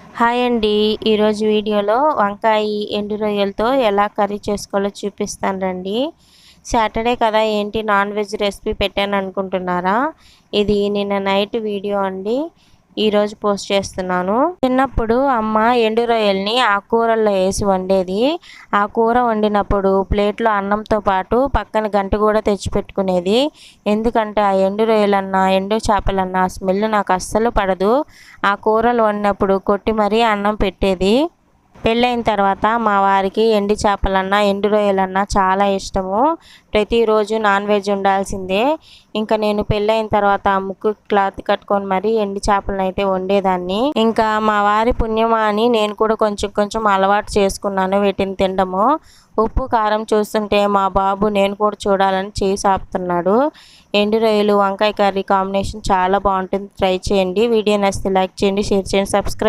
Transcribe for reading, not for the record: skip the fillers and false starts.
Hi అండి. ఈరోజు వీడియోలో వంకాయ ఎండు రొయ్యలతో ఎలా కర్రీ చేసుకోవాలో చూపిస్తాను రండి. సాటర్డే కదా ఏంటి నాన్ వెజ్ రెసిపీ పెట్టాను అనుకుంటున్నారా? ఇది నిన్న నైట్ వీడియో అండి. ఈరోజు పోస్ట్ చేస్తున్నాను. చిన్నప్పుడు అమ్మ ఎండు రొయ్యల్ని ఆ కూరల్లో వేసి వండేది. ఆ కూర వండినప్పుడు ప్లేట్లో అన్నంతో పాటు పక్కన గంట కూడా తెచ్చిపెట్టుకునేది. ఎందుకంటే ఆ ఎండు రొయ్యలన్నా ఎండు చేపలన్నా స్మెల్ నాకు అస్సలు పడదు. ఆ కూరలు వండినప్పుడు కొట్టి మరీ అన్నం పెట్టేది. పెళ్ళైన తర్వాత మా వారికి ఎండు చేపలన్నా ఎండు రొయ్యలన్నా చాలా ఇష్టము. ప్రతిరోజు నాన్ వెజ్ ఉండాల్సిందే. ఇంకా నేను పెళ్ళైన తర్వాత ముక్కు క్లాత్ కట్టుకొని మరీ ఎండు చేపలను అయితే వండేదాన్ని. ఇంకా మా వారి పుణ్యమా అని నేను కూడా కొంచెం కొంచెం అలవాటు చేసుకున్నాను వీటిని తినడము. ఉప్పు కారం చూస్తుంటే మా బాబు నేను కూడా చూడాలని చేసి ఆపుతున్నాడు. ఎండు రొయ్యలు వంకాయ కర్రీ కాంబినేషన్ చాలా బాగుంటుంది. ట్రై చేయండి. వీడియో నచ్చితే లైక్ చేయండి, షేర్ చేయండి, సబ్స్క్రైబ్